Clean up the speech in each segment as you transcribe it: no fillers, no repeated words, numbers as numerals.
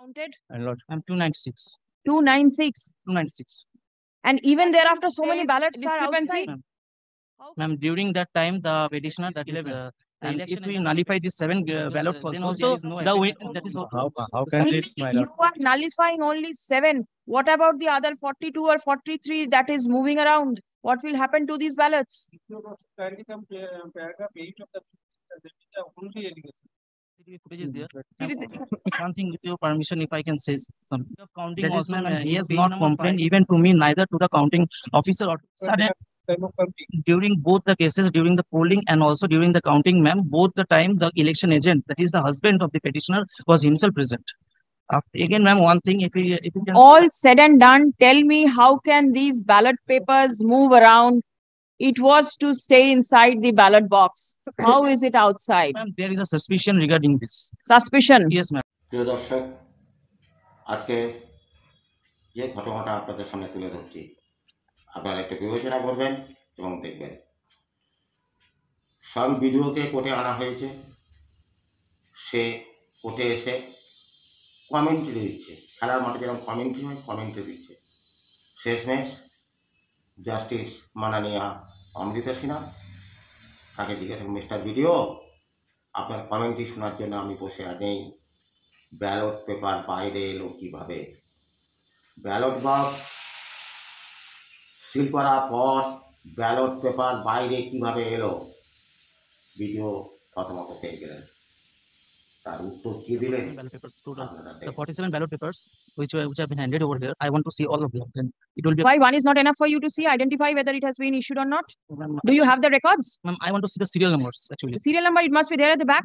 Counted? And lot. I'm 296. 296. 296. And even thereafter, so many is ballots are discrepancy? outside. Ma'am, during that time, the petitioner, that is, and if we nullify these 7 ballots Then also, the win, that is How can this, my You lord? are nullifying only 7. What about the other 42 or 43 that is moving around? What will happen to these ballots? Paragraph 8 of the only allegation. footage is there. CCTV. One thing, with your permission, if I can say something. Counting That is also, no, he has page not number complained 5. even to me, neither to the counting officer or Time of counting. during both the cases, during the polling and also during the counting, ma'am, both the time the election agent, that is the husband of the petitioner, was himself present. Again, ma'am, one thing, if we can All said and done, tell me how can these ballot papers move around? It was to stay inside the ballot box. How is it outside? ma'am, there is a suspicion regarding this. Suspicion. Yes, ma'am. প্রিয় দর্শক, আজকে যে ঘটনাটা আপনাদের সামনে তুলে ধরছি, আপনারা একটু বিবেচনা করবেন এবং দেখবেন। সব ভিডিওকে কোর্টে আনা হয়েছে, সে কোর্টে এসে কমেন্ট্রি দিচ্ছে, খেলার মাঠে যেরকম কমেন্ট্রি হয় কমেন্ট্রি দিচ্ছে। শেষমেশ জাস্টিস মাননীয়া অমৃতা সিনহা তাকে জিজ্ঞাসা, মিস্টার ভিডিও, আপনার কমেন্ট্রি শোনার জন্য আমি বসে নেই। ব্যালট পেপার বাইরে এলো কীভাবে? ব্যালট বক্স সিল করার পর ব্যালট পেপার বাইরে কীভাবে এলো? ভিডিও প্রথমত পেয়ে গেলেন, তার উত্তর কি দিলেন Ballot papers, total. আপনারা The দেখুন। 47 ballot papers which have been handed over here, I want to see all of them. Then it will be. Why one is not enough for you to see, identify whether it has been issued or not? Ma'am, Do you have the records? Ma'am, I want to see the serial numbers actually. The serial number, it must be there at the back.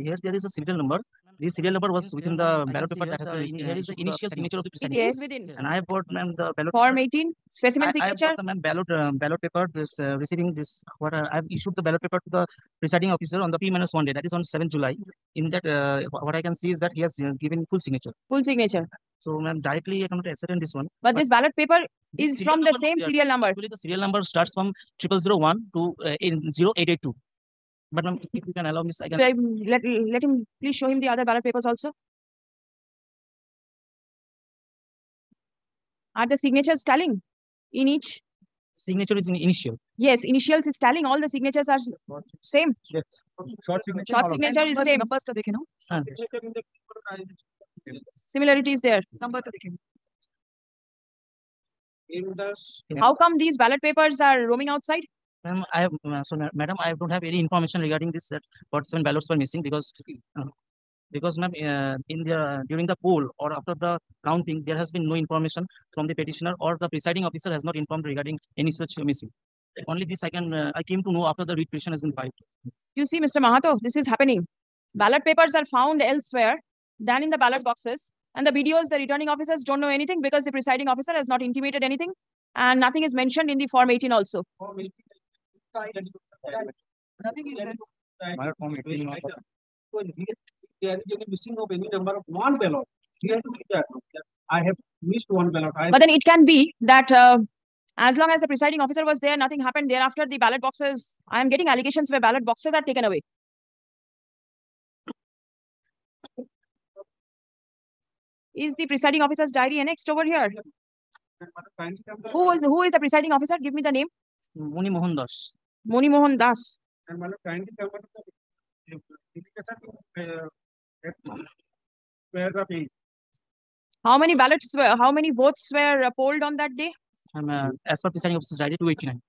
Here there is a serial number. This serial number was within the ballot paper that has here is the initial signature of the It presiding is officer. within. And I have got, ma'am, the ballot Form paper. 18, specimen I have signature. got the, ma'am, ballot paper. This receiving this what I have issued the ballot paper to the presiding officer on the P-1 day. That is on 7th July. In that, what I can see is that he has given full signature. Full signature. So, ma'am, directly I cannot ascertain this one. But this ballot paper This is serial from the number was same there. serial number. Actually, the serial number starts from 0001 to 0882. But, ma'am, if you can allow me, I can. Let him please show him the other ballot papers also. Are the signatures tallying in each? Signature is in initial. Yes, initials is tallying. All the signatures are same. Short signature. Short signature is same. Signature in the Similarity is there. in the How come these ballot papers are roaming outside? Ma'am, I have, madam, I don't have any information regarding this that 47 ballots were missing because ma'am, in the during the poll or after the counting, there has been no information from the petitioner or the presiding officer has not informed regarding any such missing. Only this I came to know after the read petition has been filed. You see, Mr. Mahato, this is happening. Ballot papers are found elsewhere than in the ballot boxes. And the BDOs, the returning officers, don't know anything because the presiding officer has not intimated anything. And nothing is mentioned in the Form 18 also. nothing is there. My lord, Form 18 not. There is any missing of any number of one ballot. He has to be there. I have missed one ballot. But then it can be that as long as the presiding officer was there, nothing happened. Thereafter, the ballot boxes, I am getting allegations where ballot boxes are taken away. Is the presiding officer's diary annexed over here? Who is the presiding officer? Give me the name. Muni Mohan Das. Moni Mohan Das. And my lord, kindly come back to the paragraph 8. How many votes were polled on that day? As per presiding officer's diary, 289.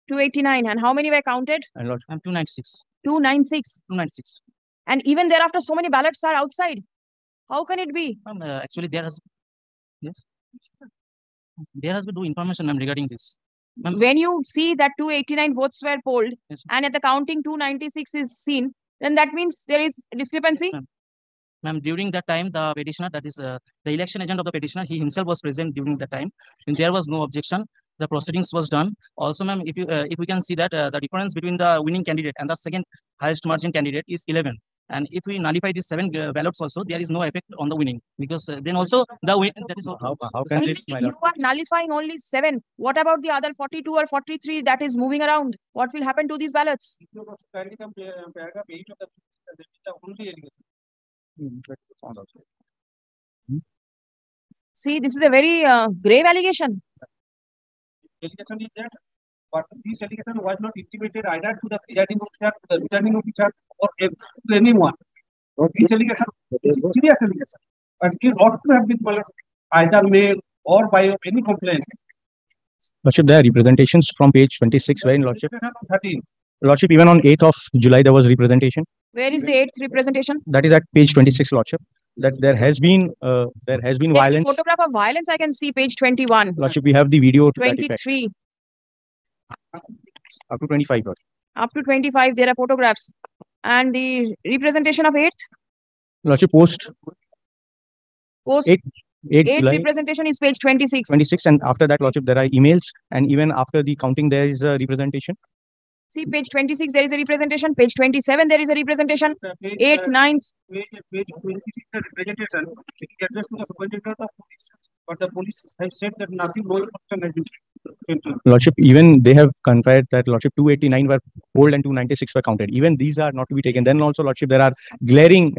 289. And how many were counted? And lot. I'm 296. 296. 296. And even thereafter, so many ballots are outside. How can it be? Actually, there has been no information, ma'am, regarding this. When you see that 289 votes were polled, Yes, and at the counting 296 is seen, then that means there is discrepancy. Ma'am, during that time, the petitioner, that is the election agent of the petitioner, he himself was present during that time, and there was no objection. The proceedings was done. Also, ma'am, if we can see that the difference between the winning candidate and the second highest margin candidate is 11. And if we nullify these 7 ballots also, there is no effect on the winning because then also the win. That is How can this, my You lord? are nullifying only 7. What about the other 42 or 43 that is moving around? What will happen to these ballots? Paragraph 8 of the only allegation. See, this is a very grave allegation. Allegation is that, but this allegation was not intimated either to the presiding officer, to the returning officer, or to anyone. This allegation is a serious allegation, and it ought to have been followed either mail or by any complaint. Lordship, there are representations from page 26, where in Lordship, 13. Lordship, even on 8th of July, there was representation. Where is the 8th representation? That is at page 26, Lordship. That there has been There's a violence. photograph of violence. I can see page 21, Lordship, we have the video to that effect. 23, Up to 25, Lordship. up to 25. There are photographs. And the representation of 8th, Lordship, post post 8 8th July representation is page 26. 26, and after that, Lordship, there are emails, and even after the counting, there is a representation. See, page 26, there is a representation. Page 27, there is a representation. Page 8th, 9th. 26, the representation is addressed to the superintendent of police, but the police has said that nothing, no information has been sent to them. Lordship, even they have confirmed that Lordship 289 were polled and 296 were counted. Even these are not to be taken. Then also, Lordship, there are glaring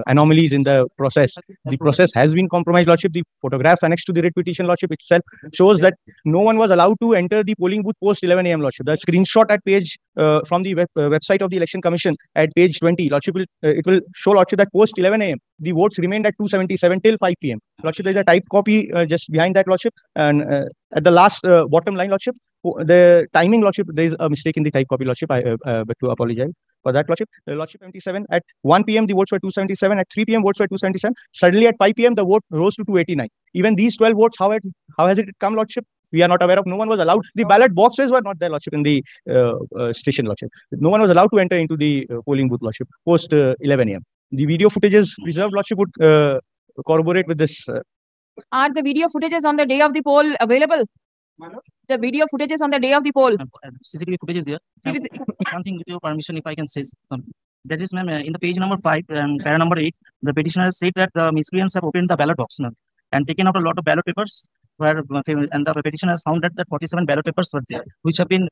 anomalies in the process. The process has been compromised, Lordship. The photographs annexed to the writ petition, Lordship, itself shows that no one was allowed to enter the polling booth post 11 a.m. Lordship. The screenshot at page from the website of the Election Commission at page 20, Lordship, it will show, Lordship, that post 11 a.m. the votes remained at 277 till 5 p.m. Lordship, there is a typed copy just behind that, Lordship, and at the last bottom line, Lordship, the timing, Lordship, there is a mistake in the type copy, Lordship. I beg to apologize for that, Lordship. Lordship, 77 at 1 p.m. the votes were 277. At 3 p.m. votes were 277. Suddenly at 5 p.m. the vote rose to 289. Even these 12 votes, how has it come, Lordship? We are not aware of. No one was allowed. The ballot boxes were not there, Lordship, in the station, Lordship. No one was allowed to enter into the polling booth, Lordship, post 11 a.m. The video footages preserved, Lordship, would corroborate with this. Are the video footages on the day of the poll available? The video footages on the day of the poll. CCTV footage is there. One thing, with your permission, if I can say something. That is, ma'am, in the page number 5 and para number 8, the petitioner has said that the miscreants have opened the ballot box, ma'am, and taken out a lot of ballot papers. And the petitioner has found that 47 ballot papers were there, which have been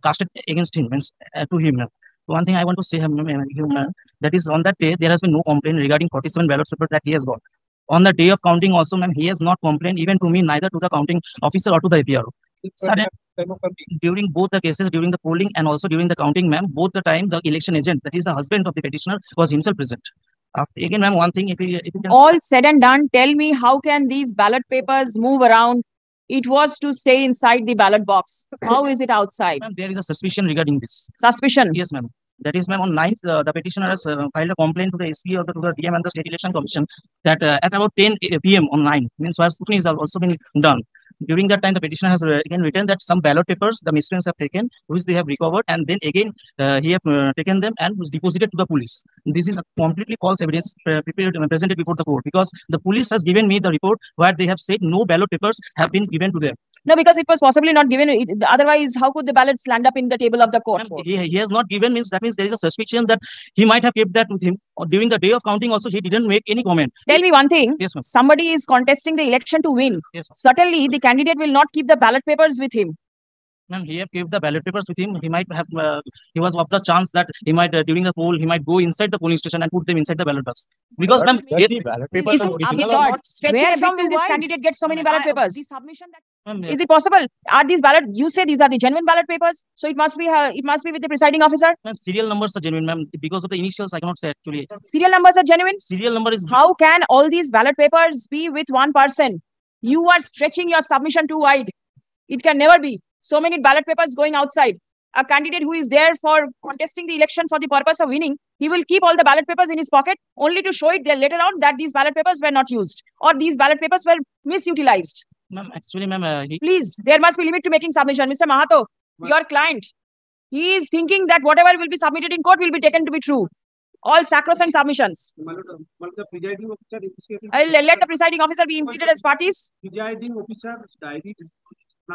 casted against him, to him. Ma'am. One thing I want to say, ma'am, that is on that day there has been no complaint regarding 47 ballot papers that he has got. On the day of counting also, ma'am, he has not complained even to me, neither to the counting officer or to the APRO. During both the cases, during the polling and also during the counting, ma'am, both the time the election agent, that is the husband of the petitioner, was himself present. Again, ma'am, one thing, if you can all said and done, tell me, how can these ballot papers move around? It was to stay inside the ballot box. How is it outside? Ma'am, there is a suspicion regarding this. Suspicion? Yes, ma'am. That is, ma'am, on 9th, the petitioner has filed a complaint to the SP or to the DM and the State Election Commission that at about 10 p.m. on 9, means where scrutiny has also been done. During that time, the petitioner has again written that some ballot papers the miscreants have taken, which they have recovered, and then again he have taken them and was deposited to the police. This is a completely false evidence prepared and presented before the court, because the police has given me the report where they have said no ballot papers have been given to them. No, because it was possibly not given. Otherwise, how could the ballots land up in the table of the court? He has not given, means that means there is a suspicion that he might have kept that with him. During the day of counting also, he didn't make any comment. Tell me one thing. Yes, ma'am. Somebody is contesting the election to win. Yes, certainly, the candidate will not keep the ballot papers with him. Ma'am, he have kept the ballot papers with him. He might have, he was of the chance that he might, during the poll, he might go inside the polling station and put them inside the ballot box. Because, ma'am, ballot papers where from will this candidate get so many ballot papers? the submission is it possible? Are these ballot? You say these are the genuine ballot papers, so it must be with the presiding officer. Ma'am, serial numbers are genuine, ma'am. Because of the initials, I cannot say actually. Serial numbers are genuine. Serial number is. How can all these ballot papers be with one person? You are stretching your submission too wide. It can never be. So many ballot papers going outside. A candidate who is there for contesting the election for the purpose of winning, he will keep all the ballot papers in his pocket only to show it there later on that these ballot papers were not used or these ballot papers were misutilized. Ma'am, actually, ma'am, please, there must be limit to making submission. Mr. Mahato, your client, he is thinking that whatever will be submitted in court will be taken to be true. All sacrosanct submissions. The presiding officer, let the presiding officer be impeached as parties. Presiding officer diary.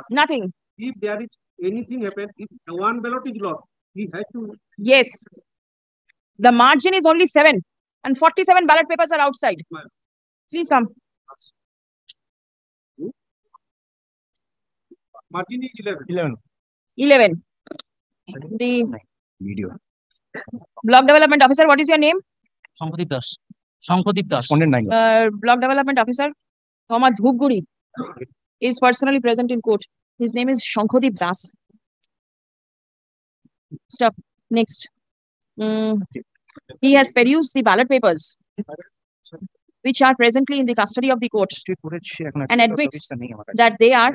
Nothing. If there is anything happened, if one ballot is lost, he has to. Yes. The margin is only 7 and 47 ballot papers are outside. See some. Margin is 11. 11. The video. block development officer, what is your name? Sankadip Das. Shankhadeep Das. Respondent 9. Block development officer, Dhupguri, is personally present in court. His name is Shankhadeep Das. Stop. Next. He has perused the ballot papers, which are presently in the custody of the court, and admits that they are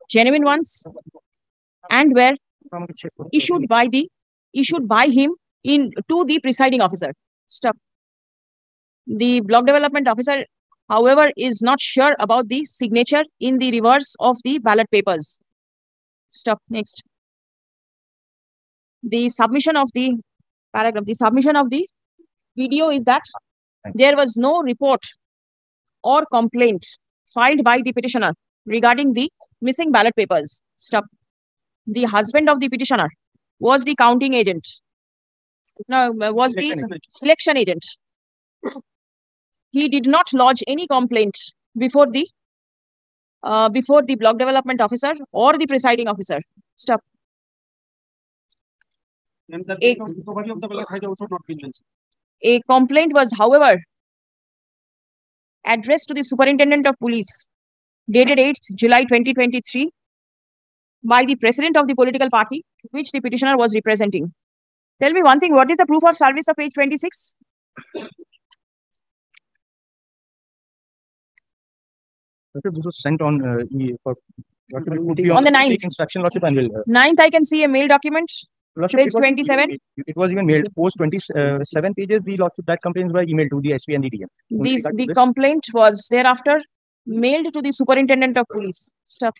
genuine ones and were issued by him to the presiding officer. Stop. The block development officer, however, is not sure about the signature in the reverse of the ballot papers. Stop. Next. The submission of the paragraph, the submission of the video is that there was no report or complaint filed by the petitioner regarding the missing ballot papers. Stop. The husband of the petitioner was the counting agent. No, was the election agent. He did not lodge any complaint before the block development officer or the presiding officer. Stop. And the date of recovery of the ballot has also not been mentioned. A complaint was, however, addressed to the Superintendent of Police, dated 8th July 2023, by the president of the political party which the petitioner was representing. Tell me one thing, what is the proof of service of page 26? This was sent on on the 9th. Instruction, Lordship, and will. 9th, I can see a mail document. Lordship, Page 27. It was even mailed. Post 27 pages. The Lordship, that complaints were emailed to the SP and the DM. The complaint was thereafter mailed to the Superintendent of Police. Stop.